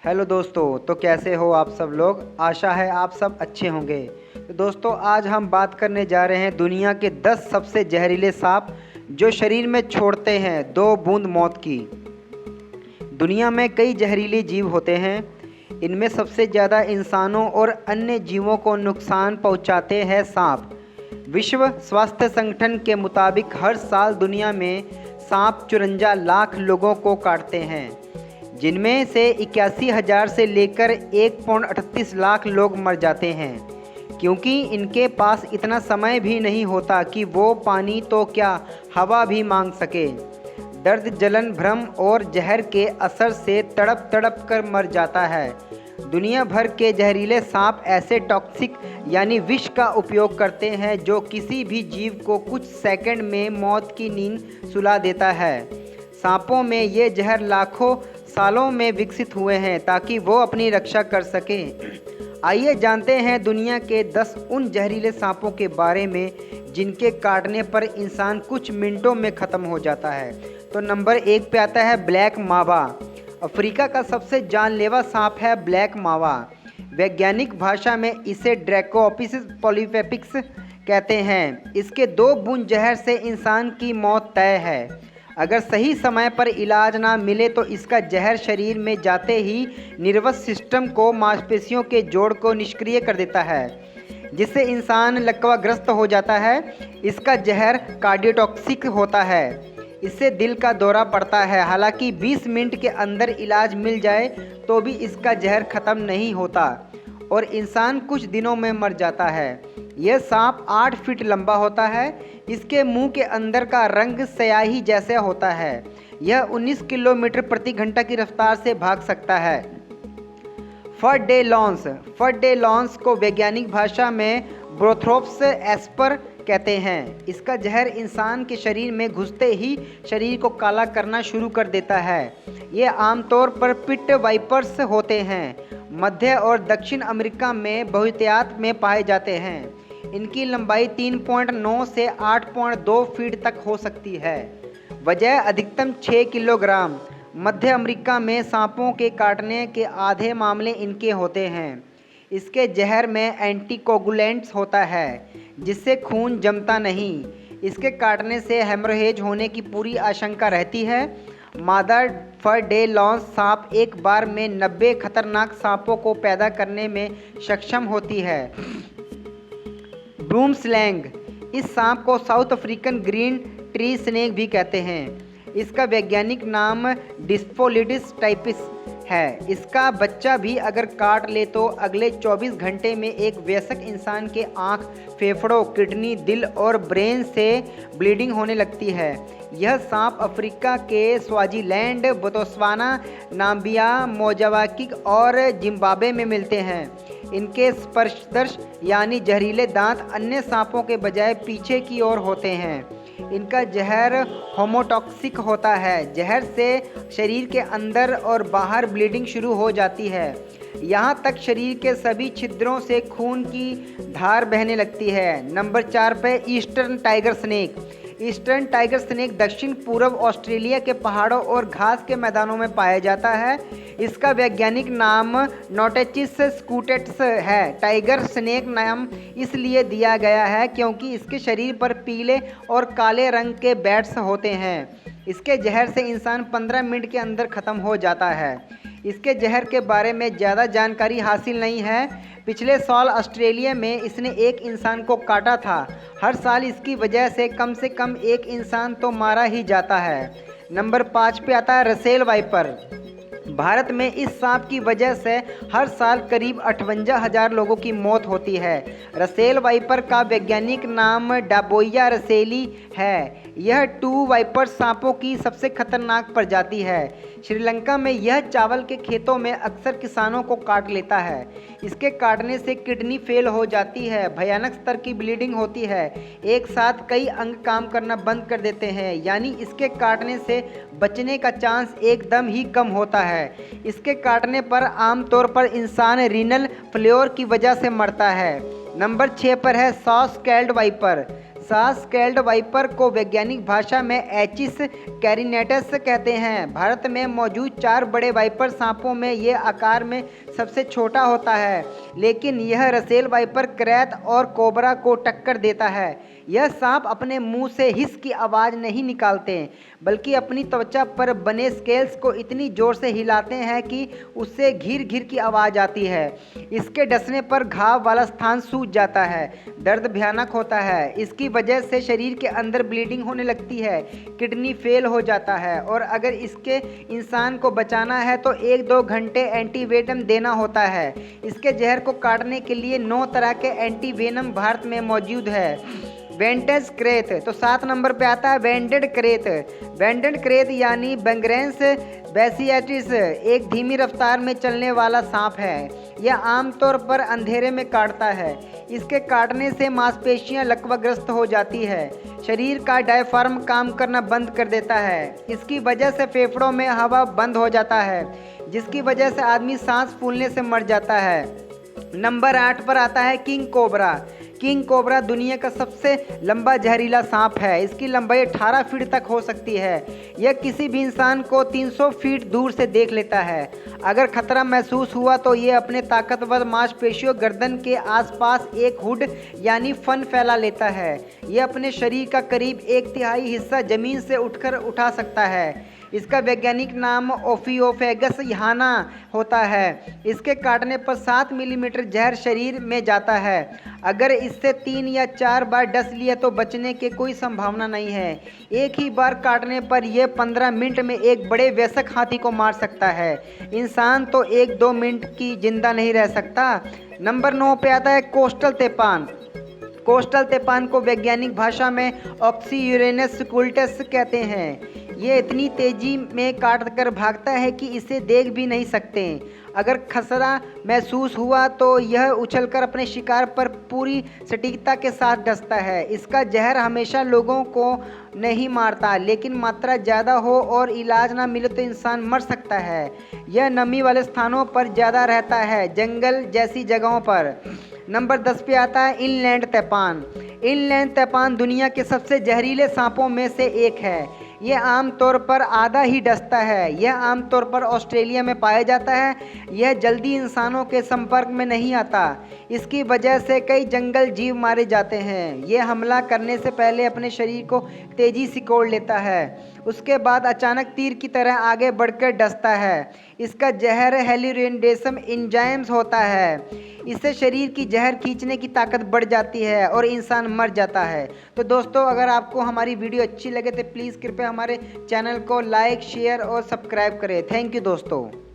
Hello दोस्तों, तो कैसे हो आप सब लोग। आशा है आप सब अच्छे होंगे। तो दोस्तों, आज हम बात करने जा रहे हैं दुनिया के 10 सबसे जहरीले सांप जो शरीर में छोड़ते हैं 2 बूंद मौत की। दुनिया में कई जहरीले जीव होते हैं। इनमें सबसे ज़्यादा इंसानों और अन्य जीवों को नुकसान पहुंचाते हैं सांप। विश्व स्वास्थ्य संगठन के मुताबिक हर साल दुनिया में सांप 54 लाख लोगों को काटते हैं, जिनमें से 81,000 से लेकर 1.38 लाख लोग मर जाते हैं, क्योंकि इनके पास इतना समय भी नहीं होता कि वो पानी तो क्या हवा भी मांग सके। दर्द, जलन, भ्रम और जहर के असर से तड़प तड़प कर मर जाता है। दुनिया भर के जहरीले सांप ऐसे टॉक्सिक यानी विष का उपयोग करते हैं जो किसी भी जीव को कुछ सेकंड में मौत की नींद सुला देता है। सांपों में ये जहर लाखों सालों में विकसित हुए हैं ताकि वो अपनी रक्षा कर सकें। आइए जानते हैं दुनिया के 10 उन जहरीले सांपों के बारे में जिनके काटने पर इंसान कुछ मिनटों में ख़त्म हो जाता है। तो नंबर 1 पे आता है ब्लैक मावा। अफ्रीका का सबसे जानलेवा सांप है ब्लैक मावा। वैज्ञानिक भाषा में इसे ड्रैकोपिस पॉलीफेपिक्स कहते हैं। इसके 2 बूंद जहर से इंसान की मौत तय है। अगर सही समय पर इलाज ना मिले तो इसका जहर शरीर में जाते ही नर्वस सिस्टम को मांसपेशियों के जोड़ को निष्क्रिय कर देता है, जिससे इंसान लकवाग्रस्त हो जाता है। इसका जहर कार्डियोटॉक्सिक होता है। इससे दिल का दौरा पड़ता है। हालांकि 20 मिनट के अंदर इलाज मिल जाए तो भी इसका जहर ख़त्म नहीं होता और इंसान कुछ दिनों में मर जाता है। यह सांप 8 फीट लंबा होता है। इसके मुंह के अंदर का रंग स्याही जैसा होता है। यह 19 किलोमीटर प्रति घंटा की रफ्तार से भाग सकता है। फर डे लॉन्स को वैज्ञानिक भाषा में ब्रोथ्रोप्स एस्पर कहते हैं। इसका जहर इंसान के शरीर में घुसते ही शरीर को काला करना शुरू कर देता है। ये आमतौर पर पिट वाइपर्स होते हैं। मध्य और दक्षिण अमेरिका में बहुतायत में पाए जाते हैं। इनकी लंबाई 3.9 से 8.2 फीट तक हो सकती है। वजह अधिकतम 6 किलोग्राम। मध्य अमेरिका में सांपों के काटने के आधे मामले इनके होते हैं। इसके जहर में एंटीकोगुलेंट्स होता है, जिससे खून जमता नहीं। इसके काटने से हेमोरेज होने की पूरी आशंका रहती है। मादा फर डे लॉन्स सांप एक बार में 90 खतरनाक सांपों को पैदा करने में सक्षम होती है। Boomslang. इस सांप को South African green tree snake भी कहते हैं। इसका वैज्ञानिक नाम डिस्फोलिडिस टाइपिस है। इसका बच्चा भी अगर काट ले तो अगले 24 घंटे में एक वयस्क इंसान के आँख, फेफड़ों, किडनी, दिल और ब्रेन से ब्लीडिंग होने लगती है। यह सांप अफ्रीका के स्वाजीलैंड, बोत्सवाना, नाम्बिया, मोजाम्बिक और जिम्बाब्वे में मिलते हैं। इनके स्पर्शदर्श यानी जहरीले दांत अन्य सांपों के बजाय पीछे की ओर होते हैं। इनका जहर होमोटॉक्सिक होता है। जहर से शरीर के अंदर और बाहर ब्लीडिंग शुरू हो जाती है। यहाँ तक शरीर के सभी छिद्रों से खून की धार बहने लगती है। नंबर 4 पे eastern tiger snake. Eastern tiger snake दक्षिण पूर्व ऑस्ट्रेलिया के पहाड़ों और घास के मैदानों में पाया जाता है। इसका वैज्ञानिक नाम नोटेचिस स्कूटेट्स है। टाइगर स्नेक नाम इसलिए दिया गया है क्योंकि इसके शरीर पर पीले और काले रंग के बैट्स होते हैं। इसके जहर से इंसान 15 मिनट के अंदर ख़त्म हो जाता है। इसके जहर के बारे में ज़्यादा जानकारी हासिल नहीं है। पिछले साल ऑस्ट्रेलिया में इसने एक इंसान को काटा था। हर साल इसकी वजह से कम एक इंसान तो मारा ही जाता है। नंबर 5 पे आता है रसेल वाइपर। भारत में इस सांप की वजह से हर साल करीब 58,000 लोगों की मौत होती है। रसेल वाइपर का वैज्ञानिक नाम डाबोइया रसेली है। यह 2 वाइपर सांपों की सबसे खतरनाक प्रजाति है। श्रीलंका में यह चावल के खेतों में अक्सर किसानों को काट लेता है। इसके काटने से किडनी फेल हो जाती है, भयानक स्तर की ब्लीडिंग होती है, एक साथ कई अंग काम करना बंद कर देते हैं, यानी इसके काटने से बचने का चांस एकदम ही कम होता है। इसके काटने पर आमतौर पर इंसान रीनल फेल्योर की वजह से मरता है। नंबर 6 पर है सॉ स्कैल्ड वाइपर। सास स्केल्ड वाइपर को वैज्ञानिक भाषा में एचिस कैरिनेटस कहते हैं। भारत में मौजूद 4 बड़े वाइपर सांपों में ये आकार में सबसे छोटा होता है, लेकिन यह रसेल वाइपर, क्रेत और कोबरा को टक्कर देता है। यह सांप अपने मुंह से हिस की आवाज़ नहीं निकालते, बल्कि अपनी त्वचा पर बने स्केल्स को इतनी जोर से हिलाते हैं कि उससे घिर घिर की आवाज़ आती है। इसके डसने पर घाव वाला स्थान सूज जाता है, दर्द भयानक होता है। इसकी वजह से शरीर के अंदर ब्लीडिंग होने लगती है, किडनी फेल हो जाता है और अगर इसके इंसान को बचाना है तो 1-2 घंटे एंटीवेनम देना होता है। इसके जहर को काटने के लिए 9 तरह के एंटीवेनम भारत में मौजूद है। वेंटेज क्रेत, तो 7 नंबर पे आता है वेंडेड क्रेत। वेंडेड क्रेत यानी बंगरेंस बेसियाटिस एक धीमी रफ्तार में चलने वाला सांप है। यह आमतौर पर अंधेरे में काटता है। इसके काटने से मांसपेशियां लकवाग्रस्त हो जाती है, शरीर का डायफ्राम काम करना बंद कर देता है। इसकी वजह से फेफड़ों में हवा बंद हो जाता है, जिसकी वजह से आदमी सांस फूलने से मर जाता है। नंबर 8 पर आता है किंग कोबरा। किंग कोबरा दुनिया का सबसे लंबा जहरीला सांप है। इसकी लंबाई 18 फीट तक हो सकती है। यह किसी भी इंसान को 300 फीट दूर से देख लेता है। अगर खतरा महसूस हुआ तो यह अपने ताकतवर मांसपेशियों गर्दन के आसपास एक हुड यानी फन फैला लेता है। यह अपने शरीर का करीब 1/3 हिस्सा जमीन से उठा सकता है। इसका वैज्ञानिक नाम ओफियोफेगस ह्याना होता है। इसके काटने पर 7 मिलीमीटर जहर शरीर में जाता है। अगर इससे 3 या 4 बार डस लिया तो बचने की कोई संभावना नहीं है। एक ही बार काटने पर यह 15 मिनट में एक बड़े वयस्क हाथी को मार सकता है। इंसान तो 1-2 मिनट की जिंदा नहीं रह सकता। नंबर 9 पे आता है कोस्टल तेपान। कोस्टल तेपान को वैज्ञानिक भाषा में ऑक्सीयूरेनस सिकुल्टस कहते हैं। ये इतनी तेजी में काट कर भागता है कि इसे देख भी नहीं सकते। अगर खतरा महसूस हुआ तो यह उछलकर अपने शिकार पर पूरी सटीकता के साथ डसता है। इसका जहर हमेशा लोगों को नहीं मारता, लेकिन मात्रा ज़्यादा हो और इलाज ना मिले तो इंसान मर सकता है। यह नमी वाले स्थानों पर ज़्यादा रहता है, जंगल जैसी जगहों पर। नंबर 10 पे आता है इनलैंड तैपान। इनलैंड तैपान दुनिया के सबसे जहरीले सांपों में से एक है। यह आमतौर पर आधा ही डसता है। यह आमतौर पर ऑस्ट्रेलिया में पाया जाता है। यह जल्दी इंसानों के संपर्क में नहीं आता। इसकी वजह से कई जंगल जीव मारे जाते हैं। यह हमला करने से पहले अपने शरीर को तेजी सिकोड़ लेता है, उसके बाद अचानक तीर की तरह आगे बढ़कर डसता है। इसका जहर हेलिरेंडेसम एंजाइम्स होता है। इससे शरीर की जहर खींचने की ताकत बढ़ जाती है और इंसान मर जाता है। तो दोस्तों, अगर आपको हमारी वीडियो अच्छी लगे तो प्लीज़ कृपया हमारे चैनल को लाइक, शेयर और सब्सक्राइब करें। थैंक यू दोस्तों।